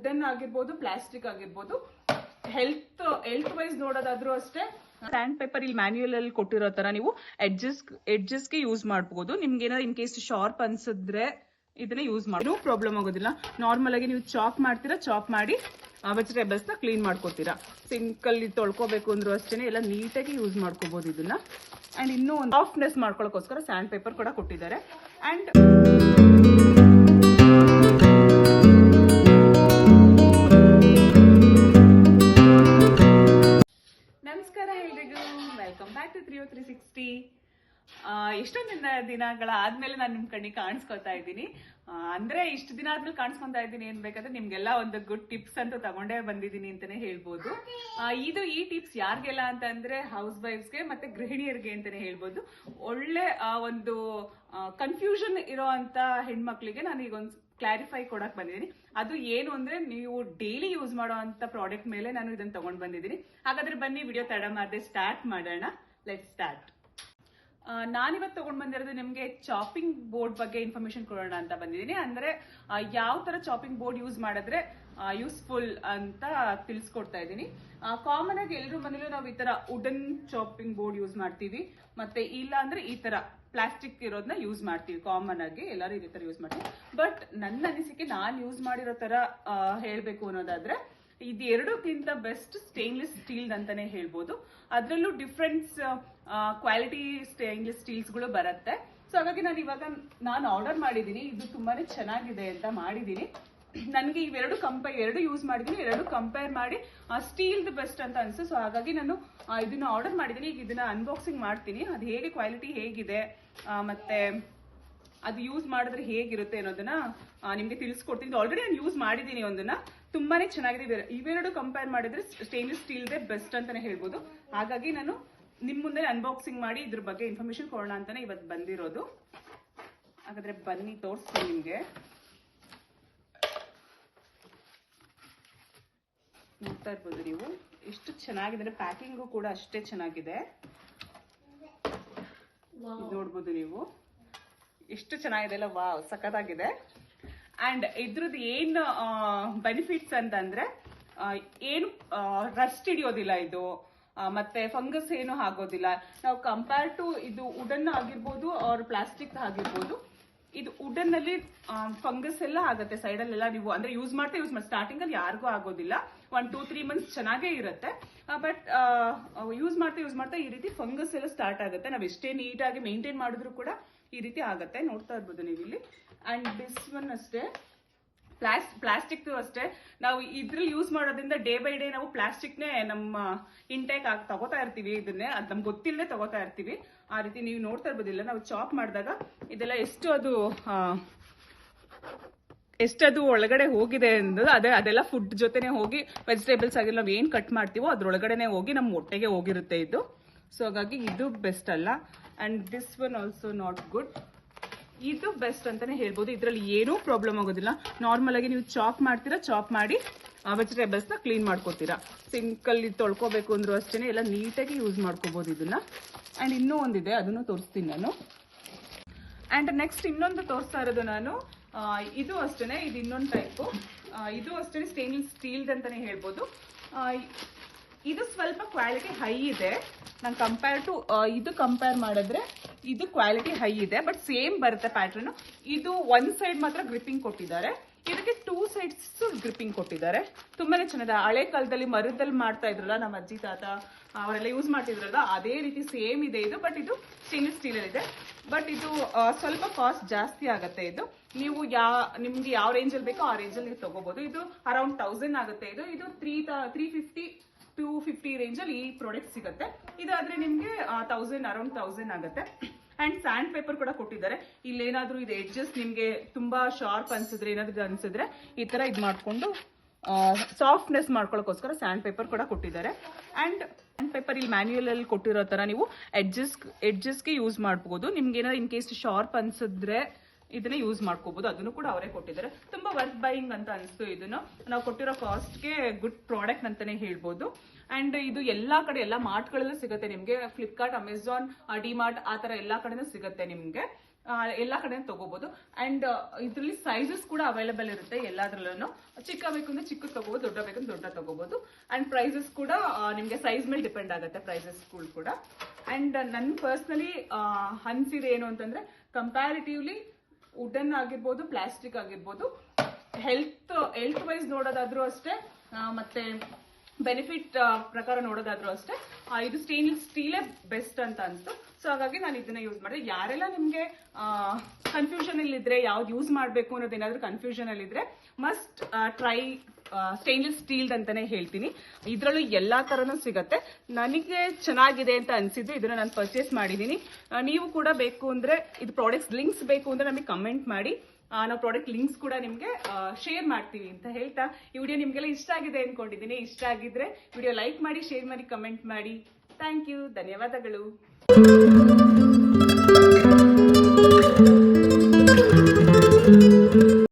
Wooden ಆಗಿರ್ಬೋದು, plastic ಆಗಿರ್ಬೋದು. Health wise ನೋಡೋದಾದ್ರೂ ಅಷ್ಟೇ ಸ್ಯಾಂಡ್ ಪೇಪರ್ ಇಲ್ಲಿ ಮ್ಯಾನ್ಯುಯಲ್ ಅಲ್ಲಿ ಕೊಟ್ಟಿರೋ ತರ ನೀವು ಎಡ್ಜಸ್ಗೆ ಯೂಸ್ ಮಾಡಬಹುದು. ನಿಮ್ಗೆ ಏನಾದ್ರು ಇನ್ ಕೇಸ್ ಶಾರ್ಪ್ ಅನ್ಸಿದ್ರೆ ಇದನ್ನ ಯೂಸ್ ಮಾಡಿ ಪ್ರಾಬ್ಲಮ್ ಆಗೋದಿಲ್ಲ. ನಾರ್ಮಲ್ ಆಗಿ ನೀವು ಚಾಪ್ ಮಾಡ್ತೀರಾ, ಚಾಪ್ ಮಾಡಿ ವೆಜಿಟೇಬಲ್ಸ್ ನ ಕ್ಲೀನ್ ಮಾಡ್ಕೋತೀರಾ. ಸಿಂಕಲ್ಲಿ ತೊಳ್ಕೋಬೇಕು ಅಂದ್ರೂ ಅಷ್ಟೇ ಎಲ್ಲ ನೀಟಾಗಿ ಯೂಸ್ ಮಾಡ್ಕೋಬಹುದು ಇದನ್ನ. ಅಂಡ್ ಇನ್ನೂ ಒಂದು ಸಾಫ್ಟ್ನೆಸ್ ಮಾಡ್ಕೊಳ್ಳೋಕೋಸ್ಕರ ಸ್ಯಾಂಡ್ ಪೇಪರ್ ಕೂಡ ಕೊಟ್ಟಿದ್ದಾರೆ. ಅಂಡ್ ನಮಸ್ಕಾರ ಎಲ್ರಿಗೂ, ವೆಲ್ಕಮ್ ಬ್ಯಾಕ್ ಟು 360. ಎಷ್ಟೊಂದು ದಿನಗಳ ಆದ್ಮೇಲೆ ನಾನು ನಿಮ್ ಕಣ್ಣಿಗೆ ಕಾಣಿಸ್ಕೊತಾ ಇದ್ದೀನಿ. ಅಂದ್ರೆ ಇಷ್ಟು ದಿನ ಆದ್ಮೇಲೆ ಕಾಣಿಸ್ಕೊತಾ ಇದ್ದೀನಿ ಏನ್ ಬೇಕಾದ್ರೆ ನಿಮ್ಗೆಲ್ಲ ಒಂದು ಗುಡ್ ಟಿಪ್ಸ್ ಅಂತೂ ತಗೊಂಡೇ ಬಂದಿದ್ದೀನಿ ಅಂತಾನೆ ಹೇಳ್ಬೋದು. ಈ ಟಿಪ್ಸ್ ಯಾರಿಗೆಲ್ಲ ಅಂತ ಅಂದ್ರೆ ಹೌಸ್ ವೈಫ್ಸ್ಗೆ ಮತ್ತೆ ಗೃಹಿಣಿಯರಿಗೆ ಅಂತಾನೆ ಹೇಳ್ಬೋದು. ಒಳ್ಳೆ ಒಂದು ಕನ್ಫ್ಯೂಷನ್ ಇರೋ ಅಂತ ಹೆಣ್ಮಕ್ಳಿಗೆ ನಾನು ಈಗ ಒಂದು ಕ್ಲಾರಿಫೈ ಕೊಡಕ್ ಬಂದಿದ್ದೀನಿ. ಅದು ಏನು ಅಂದ್ರೆ ನೀವು ಡೈಲಿ ಯೂಸ್ ಮಾಡೋ ಅಂತ ಪ್ರಾಡಕ್ಟ್ ಮೇಲೆ ನಾನು ಇದನ್ನ ತಗೊಂಡ್ ಬಂದಿದ್ದೀನಿ. ಹಾಗಾದ್ರೆ ಬನ್ನಿ ವಿಡಿಯೋ ತಡ ಮಾಡದೆ ಸ್ಟಾರ್ಟ್ ಮಾಡೋಣ. Let start. ನಾನಿವತ್ತು ತಗೊಂಡ್ ಬಂದಿರೋದು ನಿಮ್ಗೆ ಚಾಪಿಂಗ್ ಬೋರ್ಡ್ ಬಗ್ಗೆ ಇನ್ಫಾರ್ಮೇಶನ್ ಕೊಡೋಣ ಅಂತ ಬಂದಿದ್ದೀನಿ. ಅಂದ್ರೆ ಯಾವ ತರ ಚಾಪಿಂಗ್ ಬೋರ್ಡ್ ಯೂಸ್ ಮಾಡಿದ್ರೆ ಯೂಸ್ಫುಲ್ ಅಂತ ತಿಳಿಸ್ಕೊಡ್ತಾ ಇದ್ದೀನಿ. ಕಾಮನ್ ಆಗಿ ಎಲ್ಲರೂ ಮನೇಲೂ ನಾವು ಈ ತರ ವುಡನ್ ಚಾಪಿಂಗ್ ಬೋರ್ಡ್ ಯೂಸ್ ಮಾಡ್ತೀವಿ, ಮತ್ತೆ ಇಲ್ಲ ಅಂದ್ರೆ ಈ ತರ ಪ್ಲಾಸ್ಟಿಕ್ ಇರೋದನ್ನ ಯೂಸ್ ಮಾಡ್ತೀವಿ. ಕಾಮನ್ ಆಗಿ ಎಲ್ಲರೂ ಇದೇ ತರ ಯೂಸ್ ಮಾಡ್ತೀವಿ. ಬಟ್ ನನ್ನ ಅನಿಸಿಕೆ ನಾನು ಯೂಸ್ ಮಾಡಿರೋ ತರ ಹೇಳ್ಬೇಕು ಅನ್ನೋದಾದ್ರೆ ಇದು ಎರಡಕ್ಕಿಂತ ಬೆಸ್ಟ್ ಸ್ಟೇನ್ಲೆಸ್ ಸ್ಟೀಲ್ ಅಂತಾನೆ ಹೇಳ್ಬೋದು. ಅದರಲ್ಲೂ ಡಿಫ್ರೆಂಟ್ ಕ್ವಾಲಿಟಿ ಸ್ಟೇನ್ಲೆಸ್ ಸ್ಟೀಲ್ಸ್ ಗಳು ಬರುತ್ತೆ. ಸೊ ಹಾಗಾಗಿ ನಾನು ಆರ್ಡರ್ ಮಾಡಿದ್ದೀನಿ. ಇದು ತುಂಬಾನೇ ಚೆನ್ನಾಗಿದೆ ಅಂತ ಮಾಡಿದ್ದೀನಿ. ನನಗೆ ಎರಡು ಯೂಸ್ ಮಾಡಿದ್ದೀನಿ. ಎರಡು ಕಂಪೇರ್ ಮಾಡಿ ಸ್ಟೀಲ್ದು ಬೆಸ್ಟ್ ಅಂತ ಅನ್ಸುತ್ತೆ. ಸೊ ಹಾಗಾಗಿ ನಾನು ಇದನ್ನ ಆರ್ಡರ್ ಮಾಡಿದ್ದೀನಿ. ಈಗ ಇದನ್ನ ಅನ್ಬಾಕ್ಸಿಂಗ್ ಮಾಡ್ತೀನಿ. ಅದು ಹೇಗೆ ಕ್ವಾಲಿಟಿ ಹೇಗಿದೆ ಮತ್ತೆ ಅದು ಯೂಸ್ ಮಾಡಿದ್ರೆ ಹೇಗಿರುತ್ತೆ ಅನ್ನೋದನ್ನ ನಿಮ್ಗೆ ತಿಳಿಸ್ಕೊಡ್ತೀನಿ. ಆಲ್ರೆಡಿ ನಾನು ಯೂಸ್ ಮಾಡಿದ್ದೀನಿ ಒಂದನ್ನ, ತುಂಬಾನೇ ಚೆನ್ನಾಗಿದೆ. ಇವೆರಡು ಕಂಪೇರ್ ಮಾಡಿದ್ರೆ ಸ್ಟೇನ್ಲೆಸ್ ಸ್ಟೀಲ್ದೇ ಬೆಸ್ಟ್ ಅಂತಾನೆ ಹೇಳ್ಬೋದು. ಹಾಗಾಗಿ ನಾನು ನಿಮ್ ಮುಂದೆ ಅನ್ಬಾಕ್ಸಿಂಗ್ ಮಾಡಿ ಇದ್ರ ಬಗ್ಗೆ ಇನ್ಫಾರ್ಮೇಶನ್ ಕೊಡೋಣ ಅಂತಾನೆ ಇವತ್ತು ಬಂದಿರೋದು. ಹಾಗಾದ್ರೆ ಬನ್ನಿ ತೋರಿಸ್ತೀನಿ ನಿಮ್ಗೆ. ನೋಡ್ತಾ ಇರ್ಬೋದು ನೀವು ಎಷ್ಟು ಚೆನ್ನಾಗಿದೆ. ಪ್ಯಾಕಿಂಗು ಕೂಡ ಅಷ್ಟೇ ಚೆನ್ನಾಗಿದೆ. ನೋಡ್ಬೋದು ನೀವು ಎಷ್ಟು ಚೆನ್ನಾಗಿದೆ ಅಲ್ಲ. ವಾವ್, ಸಖತ್ತಾಗಿದೆ. ಅಂಡ್ ಇದ್ರದ್ದು ಏನು ಬೆನಿಫಿಟ್ಸ್ ಅಂತಂದ್ರೆ ಏನು ರಸ್ಟ್ ಹಿಡಿಯೋದಿಲ್ಲ ಇದು, ಮತ್ತೆ ಫಂಗಸ್ ಏನು ಆಗೋದಿಲ್ಲ. ನಾವು ಕಂಪೇರ್ ಟು ಇದು ವುಡನ್ ಆಗಿರ್ಬೋದು ಆರ್ ಪ್ಲಾಸ್ಟಿಕ್ ಆಗಿರ್ಬೋದು, ಇದು ವುಡನ್ ಅಲ್ಲಿ ಫಂಗಸ್ ಎಲ್ಲ ಆಗುತ್ತೆ ಸೈಡಲ್ಲೆಲ್ಲ. ನೀವು ಅಂದ್ರೆ ಯೂಸ್ ಮಾಡ್ತಾ ಸ್ಟಾರ್ಟಿಂಗ್ ಅಲ್ಲಿ ಯಾರಿಗೂ ಆಗೋದಿಲ್ಲ. 1-2-3 ಮಂತ್ಸ್ ಚೆನ್ನಾಗೇ ಇರುತ್ತೆ. ಬಟ್ ಯೂಸ್ ಮಾಡ್ತಾ ಈ ರೀತಿ ಫಂಗಸ್ ಎಲ್ಲ ಸ್ಟಾರ್ಟ್ ಆಗುತ್ತೆ. ನಾವು ಎಷ್ಟೇ ನೀಟಾಗಿ ಮೇಂಟೈನ್ ಮಾಡಿದ್ರು ಕೂಡ ಈ ರೀತಿ ಆಗುತ್ತೆ. ನೋಡ್ತಾ ಇರ್ಬೋದು ನೀವು ಇಲ್ಲಿ. ಅಂಡ್ ದಿಸ್ ಒನ್ ಅಷ್ಟೇ, ಪ್ಲಾಸ್ಟಿಕ್ ಅಷ್ಟೇ. ನಾವು ಇದ್ರಲ್ಲಿ ಯೂಸ್ ಮಾಡೋದ್ರಿಂದ ಡೇ ಬೈ ಡೇ ನಾವು ಪ್ಲಾಸ್ಟಿಕ್ನೇ ನಮ್ಮ ಇಂಟೇಕ್ ಆಗಿ ತಗೋತಾ ಇರ್ತೀವಿ. ಇದನ್ನೇ ಅದು ನಮ್ಗೆ ಗೊತ್ತಿಲ್ಲದೆ ತಗೋತಾ ಇರ್ತೀವಿ. ಆ ರೀತಿ ನೀವು ನೋಡ್ತಾ ಇರ್ಬೋದಿಲ್ಲ. ನಾವು ಚಾಪ್ ಮಾಡಿದಾಗ ಇದೆಲ್ಲ ಎಷ್ಟದು ಒಳಗಡೆ ಹೋಗಿದೆ ಅನ್ನೋದು ಅದೆಲ್ಲ ಫುಡ್ ಜೊತೆನೆ ಹೋಗಿ ವೆಜಿಟೇಬಲ್ಸ್ ಆಗಿ ನಾವು ಏನ್ ಕಟ್ ಮಾಡ್ತೀವೋ ಅದ್ರೊಳಗಡೆನೆ ಹೋಗಿ ನಮ್ಮ ಹೊಟ್ಟೆಗೆ ಹೋಗಿರುತ್ತೆ ಇದು. ಸೊ ಹಾಗಾಗಿ ಇದು ಬೆಸ್ಟ್ ಅಲ್ಲ. And this one also not good. ಇದು ಬೆಸ್ಟ್ ಅಂತಾನೆ ಹೇಳ್ಬೋದು. ಇದರಲ್ಲಿ ಏನೂ ಪ್ರಾಬ್ಲಮ್ ಆಗೋದಿಲ್ಲ. ನಾರ್ಮಲ್ ಆಗಿ ನೀವು ಚಾಪ್ ಮಾಡ್ತೀರಾ, ಚಾಪ್ ಮಾಡಿ ವೆಜಿಟೇಬಲ್ಸ್ ನ ಕ್ಲೀನ್ ಮಾಡ್ಕೋತೀರಾ. ಸಿಂಕಲ್ಲಿ ತೊಳ್ಕೋಬೇಕು ಅಂದ್ರೂ ಅಷ್ಟೇ ಎಲ್ಲ ನೀಟಾಗಿ ಯೂಸ್ ಮಾಡ್ಕೋಬಹುದು ಇದನ್ನ. ಅಂಡ್ ಇನ್ನೂ ಒಂದಿದೆ, ಅದನ್ನು ತೋರಿಸ್ತೀನಿ ನಾನು. ಅಂಡ್ ನೆಕ್ಸ್ಟ್ ಇನ್ನೊಂದು ತೋರಿಸ್ತಾ ಇರೋದು ನಾನು, ಇದು ಅಷ್ಟೇನೆ. ಇದು ಇನ್ನೊಂದು ಟೈಪು. ಇದು ಅಷ್ಟೇ ಸ್ಟೇನ್ಲೆಸ್ ಸ್ಟೀಲ್ ಅಂತಾನೆ ಹೇಳ್ಬೋದು. ಇದು ಸ್ವಲ್ಪ ಕ್ವಾಲಿಟಿ ಹೈ ಇದೆ. ನಾನು ಕಂಪೇರ್ ಮಾಡಿದ್ರೆ ಇದು ಕ್ವಾಲಿಟಿ ಹೈ ಇದೆ. ಬಟ್ ಸೇಮ್ ಬರುತ್ತೆ ಪ್ಯಾಟರ್ನ್. ಇದು ಒನ್ ಸೈಡ್ ಮಾತ್ರ ಗ್ರಿಪ್ಪಿಂಗ್ ಕೊಟ್ಟಿದ್ದಾರೆ. ಇದಕ್ಕೆ 2 ಸೈಡ್ಸ್ ಗ್ರಿಪ್ಪಿಂಗ್ ಕೊಟ್ಟಿದ್ದಾರೆ. ತುಂಬಾನೇ ಚೆನ್ನಾಗಿದೆ. ಹಳೆ ಕಾಲದಲ್ಲಿ ಮರದಲ್ಲಿ ಮಾಡ್ತಾ ಇದ್ರಲ್ಲ ನಮ್ಮ ಅಜ್ಜಿ ತಾತ, ಅವರೆಲ್ಲ ಯೂಸ್ ಮಾಡ್ತಿದ್ರಲ್ಲ, ಅದೇ ರೀತಿ ಸೇಮ್ ಇದೆ ಇದು. ಬಟ್ ಇದು ಸ್ಟೇನ್ಲೆಸ್ ಸ್ಟೀಲ್ ಇದೆ. ಬಟ್ ಇದು ಸ್ವಲ್ಪ ಕಾಸ್ಟ್ ಜಾಸ್ತಿ ಆಗುತ್ತೆ. ಇದು ನೀವು ನಿಮ್ಗೆ ಯಾವ ರೇಂಜಲ್ಲಿ ಬೇಕೋ ಆ ರೇಂಜಲ್ಲಿ ನೀವು ತಗೋಬಹುದು. ಇದು ಅರೌಂಡ್ 1000 ಆಗುತ್ತೆ. ಇದು 350-250 ರೇಂಜಲ್ಲಿ ಈ ಪ್ರಾಡಕ್ಟ್ ಸಿಗುತ್ತೆ. ಇದಾದ್ರೆ ನಿಮ್ಗೆ ಅರೌಂಡ್ 1000 ಆಗುತ್ತೆ. ಅಂಡ್ ಸ್ಯಾಂಡ್ ಪೇಪರ್ ಕೂಡ ಕೊಟ್ಟಿದ್ದಾರೆ. ಇಲ್ಲೇನಾದ್ರೂ ಇದು ಎಡ್ಜಸ್ ನಿಮ್ಗೆ ತುಂಬಾ ಶಾರ್ಪ್ ಅನ್ಸಿದ್ರೆ, ಏನಾದ್ರು ಅನ್ಸಿದ್ರೆ ಈ ತರ ಇದು ಮಾಡ್ಕೊಂಡು ಸಾಫ್ಟ್ನೆಸ್ ಮಾಡ್ಕೊಳ್ಳೋಕೋಸ್ಕರ ಸ್ಯಾಂಡ್ ಪೇಪರ್ ಕೂಡ ಕೊಟ್ಟಿದ್ದಾರೆ. ಅಂಡ್ ಸ್ಯಾಂಡ್ ಪೇಪರ್ ಇಲ್ಲಿ ಮ್ಯಾನ್ಯುಯಲ್ ಅಲ್ಲಿ ಕೊಟ್ಟಿರೋ ತರ ನೀವು ಎಡ್ಜಸ್ಗೆ ಯೂಸ್ ಮಾಡಬಹುದು. ನಿಮ್ಗೆ ಏನಾದ್ರು ಇನ್ ಕೇಸ್ ಶಾರ್ಪ್ ಅನ್ಸಿದ್ರೆ ಇದನ್ನ ಯೂಸ್ ಮಾಡ್ಕೋಬಹುದು. ಅದನ್ನು ಕೂಡ ಅವರೇ ಕೊಟ್ಟಿದ್ದಾರೆ. ತುಂಬಾ ವರ್ತ್ ಬೈಯಿಂಗ್ ಅಂತ ಅನಿಸ್ತು. ಇದನ್ನು ನಾವು ಕೊಟ್ಟಿರೋ ಕಾಸ್ಟ್ಗೆ ಗುಡ್ ಪ್ರಾಡಕ್ಟ್ ಅಂತಾನೆ ಹೇಳ್ಬೋದು. ಅಂಡ್ ಇದು ಎಲ್ಲಾ ಕಡೆ, ಎಲ್ಲಾ ಮಾರ್ಟ್ ಗಳಲ್ಲೂ ಸಿಗುತ್ತೆ ನಿಮ್ಗೆ. ಫ್ಲಿಪ್ಕಾರ್ಟ್, ಅಮೆಝಾನ್, ಡಿಮಾರ್ಟ್ ಆ ತರ ಎಲ್ಲಾ ಕಡೆನೂ ಸಿಗುತ್ತೆ ನಿಮ್ಗೆ. ಎಲ್ಲಾ ಕಡೆ ತಗೋಬಹುದು. ಅಂಡ್ ಇದ್ರಲ್ಲಿ ಸೈಜಸ್ ಕೂಡ ಅವೈಲೇಬಲ್ ಇರುತ್ತೆ ಎಲ್ಲಾದ್ರಲ್ಲೂ. ಚಿಕ್ಕ ಬೇಕು ಅಂದ್ರೆ ಚಿಕ್ಕ ತಗೋಬಹುದು, ದೊಡ್ಡ ಬೇಕಂದ್ರೆ ದೊಡ್ಡ ತಗೋಬಹುದು. ಅಂಡ್ ಪ್ರೈಸಸ್ ಕೂಡ ನಿಮ್ಗೆ ಸೈಜ್ ಮೇಲೆ ಡಿಪೆಂಡ್ ಆಗುತ್ತೆ ಪ್ರೈಸಸ್ ಕೂಡ. ಅಂಡ್ ನನ್ ಪರ್ಸನಲಿ ಅನ್ಸಿದೆ ಏನು ಅಂತಂದ್ರೆ, ಕಂಪ್ಯಾರಿಟಿವ್ಲಿ ವುಡನ್ ಆಗಿರ್ಬೋದು, ಪ್ಲಾಸ್ಟಿಕ್ ಆಗಿರ್ಬೋದು, ಹೆಲ್ತ್ ವೈಸ್ ನೋಡೋದಾದ್ರೂ ಅಷ್ಟೇ, ಮತ್ತೆ ಬೆನಿಫಿಟ್ ಪ್ರಕಾರ ನೋಡೋದಾದ್ರೂ ಅಷ್ಟೇ, ಇದು ಸ್ಟೇನ್ಲೆಸ್ ಸ್ಟೀಲೇ ಬೆಸ್ಟ್ ಅಂತ ಅನ್ಸ್ತು. ಸೊ ಹಾಗಾಗಿ ನಾನು ಇದನ್ನ ಯೂಸ್ ಮಾಡಿದೆ. ಯಾರೆಲ್ಲ ನಿಮ್ಗೆ ಕನ್ಫ್ಯೂಷನ್ ಅಲ್ಲಿ ಇದ್ರೆ ಯಾವ್ದು ಯೂಸ್ ಮಾಡ್ಬೇಕು ಅನ್ನೋದು ಏನಾದ್ರೂ ಕನ್ಫ್ಯೂಷನ್ ಅಲ್ಲಿ ಇದ್ರೆ ಮಸ್ಟ್ ಟ್ರೈ ಸ್ಟೇನ್ಲೆಸ್ ಸ್ಟೀಲ್ ಅಂತಾನೆ ಹೇಳ್ತೀನಿ. ಇದ್ರಲ್ಲೂ ಎಲ್ಲಾ ತರನೂ ಸಿಗತ್ತೆ. ನನಗೆ ಚೆನ್ನಾಗಿದೆ ಅಂತ ಅನ್ಸಿದ್ದು ಇದನ್ನ ನಾನು ಪರ್ಚೇಸ್ ಮಾಡಿದೀನಿ. ನೀವು ಕೂಡ ಬೇಕು ಅಂದ್ರೆ ಇದು ಪ್ರಾಡಕ್ಟ್ಸ್ ಲಿಂಕ್ಸ್ ಬೇಕು ಅಂದ್ರೆ ನಮಗೆ ಕಮೆಂಟ್ ಮಾಡಿ, ನಾವು ಪ್ರಾಡಕ್ಟ್ ಲಿಂಕ್ಸ್ ಕೂಡ ನಿಮ್ಗೆ ಶೇರ್ ಮಾಡ್ತೀವಿ ಅಂತ ಹೇಳ್ತಾ, ಈ ವಿಡಿಯೋ ನಿಮ್ಗೆಲ್ಲ ಇಷ್ಟ ಆಗಿದೆ ಅನ್ಕೊಂಡಿದ್ದೀನಿ. ಇಷ್ಟ ಆಗಿದ್ರೆ ವಿಡಿಯೋ ಲೈಕ್ ಮಾಡಿ, ಶೇರ್ ಮಾಡಿ, ಕಮೆಂಟ್ ಮಾಡಿ. ಥ್ಯಾಂಕ್ ಯು, ಧನ್ಯವಾದಗಳು.